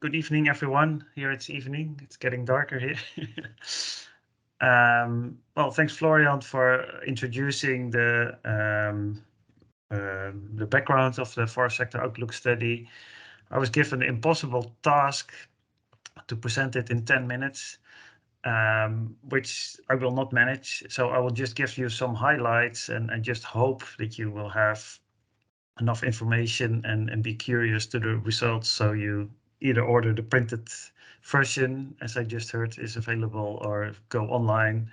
Good evening, everyone. Here it's evening. It's getting darker here. Well, thanks, Florian, for introducing the background of the forest sector outlook study. I was given the impossible task to present it in 10 minutes, which I will not manage. So I will just give you some highlights and just hope that you will have enough information and be curious to the results, so you either order the printed version, as I just heard is available, or go online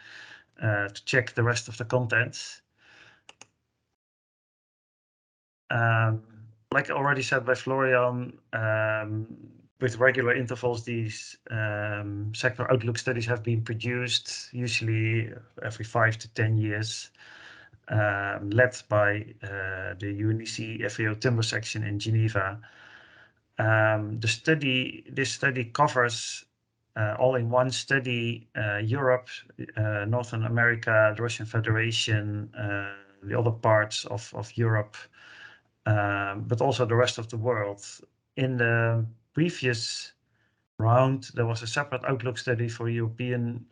to check the rest of the contents. Like already said by Florian, with regular intervals, these sector outlook studies have been produced, usually every 5 to 10 years. Led by the UNECE FAO Timber section in Geneva. This study covers all in one study Europe, Northern America, the Russian Federation, the other parts of Europe, but also the rest of the world. In the previous round, there was a separate outlook study for European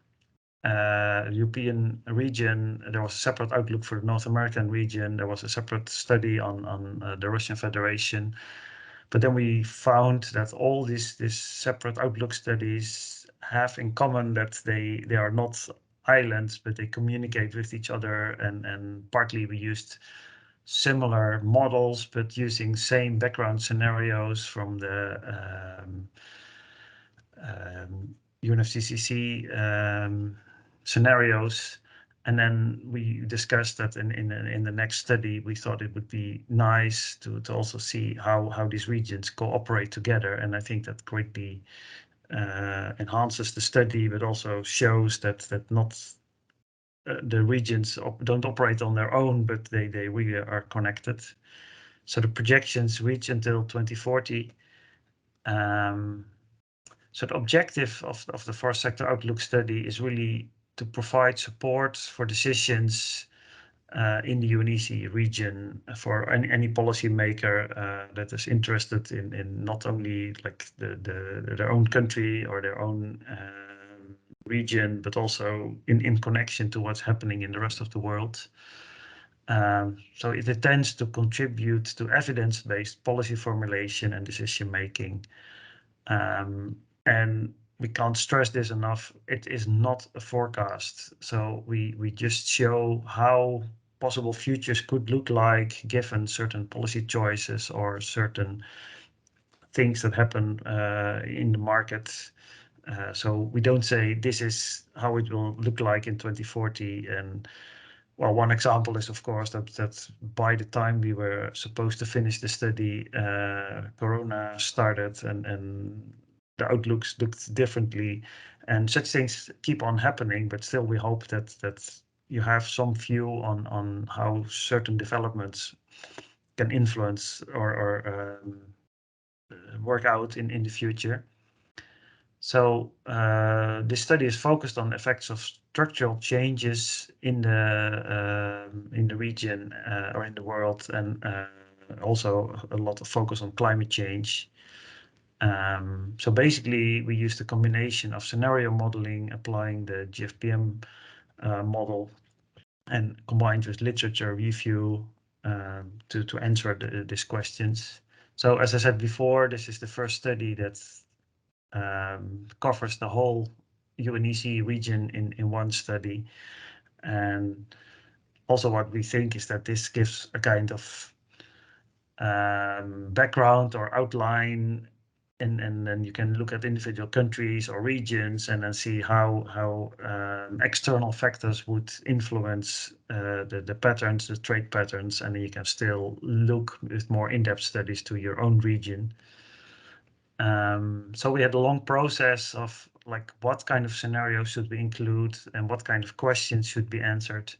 region. There was a separate outlook for the North American region. There was a separate study on the Russian Federation. But then we found that all these separate outlook studies have in common that they are not islands, but they communicate with each other. And partly we used similar models, but using same background scenarios from the UNFCCC scenarios. And then we discussed that in the next study, we thought it would be nice to also see how these regions cooperate together. And I think that greatly enhances the study, but also shows that not the regions don't operate on their own, but they really are connected. So the projections reach until 2040. So the objective of the forest sector outlook study is really to provide support for decisions in the UNECE region for any policymaker that is interested in not only like their own country or their own region, but also in connection to what's happening in the rest of the world. So it intends to contribute to evidence-based policy formulation and decision making. And we can't stress this enough, it is not a forecast. So we just show how possible futures could look like given certain policy choices or certain things that happen in the market. So we don't say this is how it will look like in 2040. And well, one example is, of course, that by the time we were supposed to finish the study, Corona started and the outlooks looked differently, and such things keep on happening. But still, we hope that you have some view on how certain developments can influence or work out in the future. So this study is focused on effects of structural changes in the region or in the world, and also a lot of focus on climate change. So basically, we used a combination of scenario modeling, applying the GFPM model, and combined with literature review to answer these questions. So as I said before, this is the first study that covers the whole UNECE region in one study. And also what we think is that this gives a kind of background or outline, and then you can look at individual countries or regions and then see how external factors would influence the patterns, the trade patterns, and then you can still look with more in-depth studies to your own region. So we had a long process of like what kind of scenarios should we include and what kind of questions should be answered.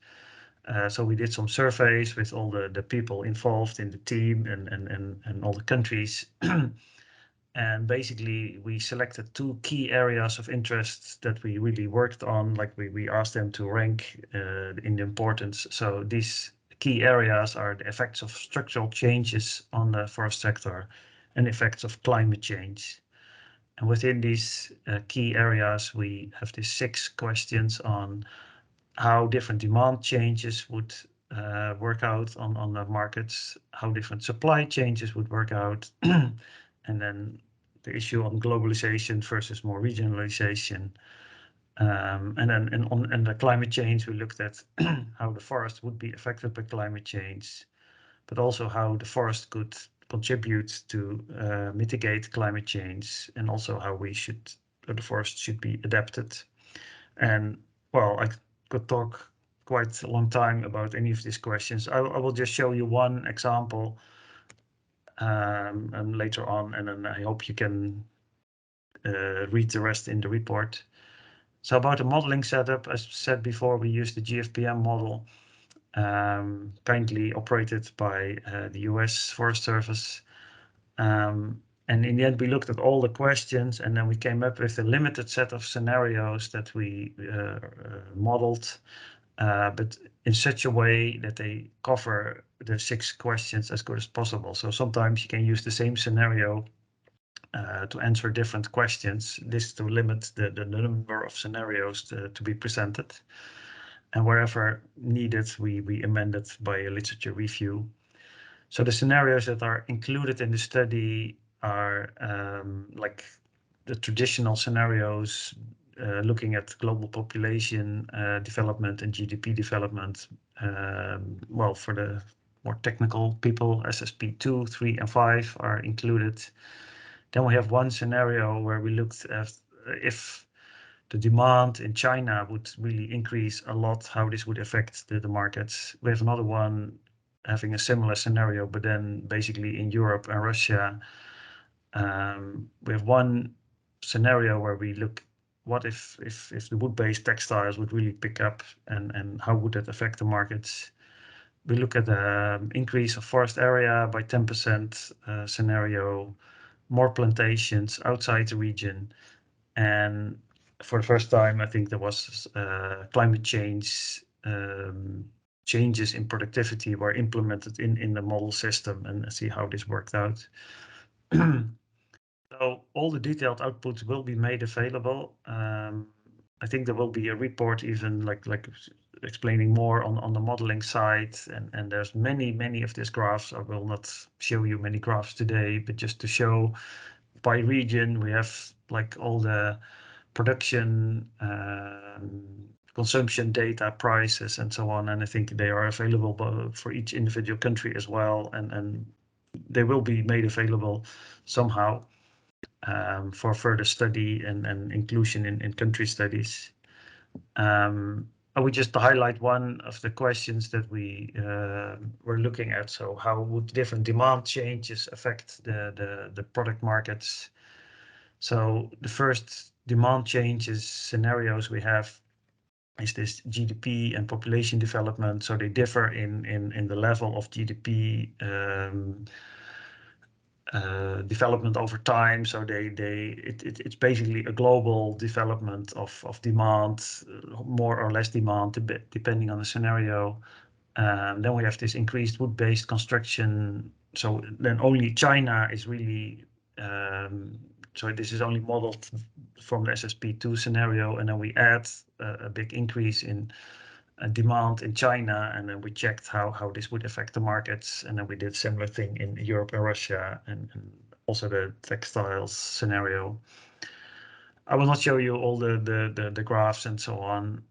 So we did some surveys with all the people involved in the team and all the countries. And basically we selected two key areas of interest that we really worked on. Like we asked them to rank in the importance. So these key areas are the effects of structural changes on the forest sector and effects of climate change. And within these key areas, we have these 6 questions on how different demand changes would work out on the markets, how different supply changes would work out, and then the issue on globalization versus more regionalization. And then in the climate change, we looked at how the forest would be affected by climate change, but also how the forest could contribute to mitigate climate change, and also how the forest should be adapted. And well, I could talk quite a long time about any of these questions. I will just show you one example and later on, and then I hope you can read the rest in the report. So about the modeling setup, as said before, we use the GFPM model, kindly operated by the US Forest Service. And in the end, we looked at all the questions, and then we came up with a limited set of scenarios that we modeled, but in such a way that they cover the 6 questions as good as possible. So sometimes you can use the same scenario to answer different questions. This to limit the number of scenarios to be presented. And wherever needed, we amended by a literature review. So the scenarios that are included in the study are like the traditional scenarios, looking at global population development and GDP development. Well, for the more technical people, SSP 2, 3, and 5 are included. Then we have one scenario where we looked at if the demand in China would really increase a lot, how this would affect the markets. We have another one having a similar scenario, but then basically in Europe and Russia. We have one scenario where we look, what if the wood-based textiles would really pick up, and how would that affect the markets? We look at the increase of forest area by 10% scenario, more plantations outside the region, and for the first time, I think there was climate change changes in productivity were implemented in the model system, and see how this worked out. So all the detailed outputs will be made available. I think there will be a report even like explaining more on the modeling side, and there's many of these graphs. I will not show you many graphs today, but just to show by region, we have like all the production, consumption data, prices, and so on. And I think they are available for each individual country as well, and they will be made available somehow for further study and inclusion in country studies. I would just highlight one of the questions that we were looking at. So how would different demand changes affect the product markets? So the first demand changes scenarios we have is this GDP and population development. So they differ in the level of GDP development over time. So it's basically a global development of demand, more or less demand, depending on the scenario. Then we have this increased wood-based construction. So then only China is really, so this is only modeled from the SSP2 scenario, and then we add a big increase in demand in China, and then we checked how this would affect the markets, and then we did similar thing in Europe and Russia, and also the textiles scenario. I will not show you all the graphs and so on,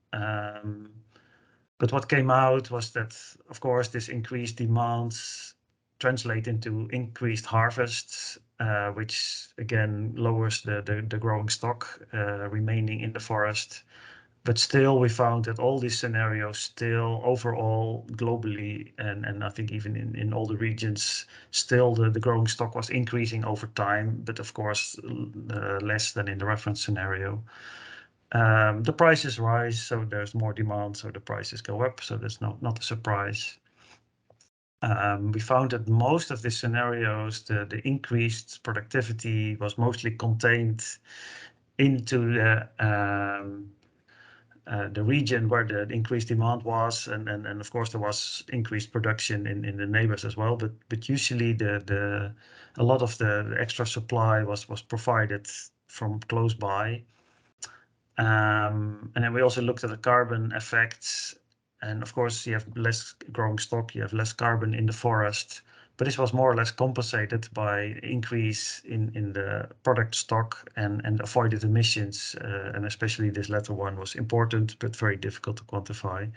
but what came out was that, of course, this increased demands translate into increased harvests, which again lowers the growing stock remaining in the forest. But still, we found that all these scenarios still overall globally, and I think even in all the regions, still the growing stock was increasing over time, but of course less than in the reference scenario. The prices rise, so there's more demand, so the prices go up, so that's not a surprise. We found that most of the scenarios, the increased productivity was mostly contained into the region where the increased demand was, and of course there was increased production in the neighbors as well, but usually a lot of the extra supply was provided from close by. And then we also looked at the carbon effects. And of course, you have less growing stock, you have less carbon in the forest. But this was more or less compensated by increase in the product stock and avoided emissions. And especially this latter one was important, but very difficult to quantify.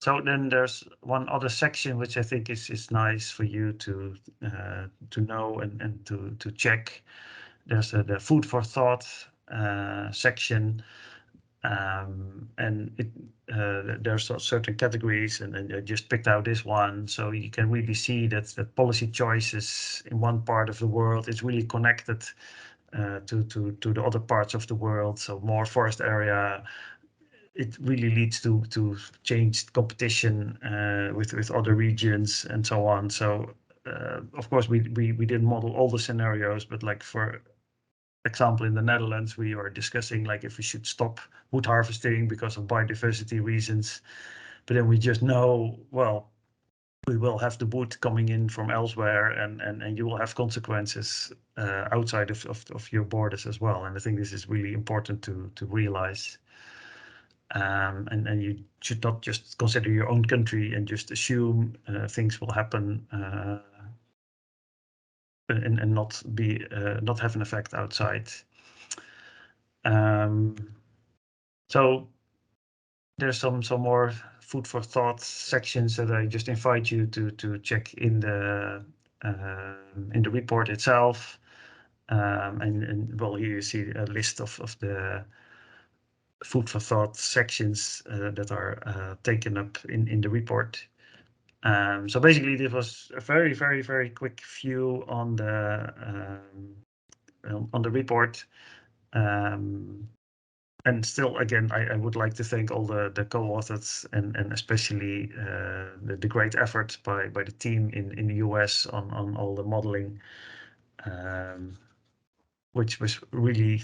So then there's one other section which I think is nice for you to know and to check. There's the food for thought section, and there's certain categories, and I just picked out this one, so you can really see that policy choices in one part of the world is really connected to the other parts of the world. So more forest area, it really leads to changed competition with other regions and so on. So of course we didn't model all the scenarios, but like for example, in the Netherlands, we are discussing like if we should stop wood harvesting because of biodiversity reasons. But then we just know, well, we will have the wood coming in from elsewhere, and you will have consequences outside of your borders as well. And I think this is really important to realize. And you should not just consider your own country and just assume things will happen and not have an effect outside. So there's some more food for thought sections that I just invite you to check in the report itself. And well, here you see a list of the food for thought sections that are taken up in the report. So basically, this was a very quick view on the report. And still, again, I would like to thank all the co-authors and especially the great efforts by the team in the US on all the modeling, which was really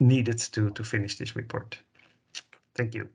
needed to finish this report. Thank you.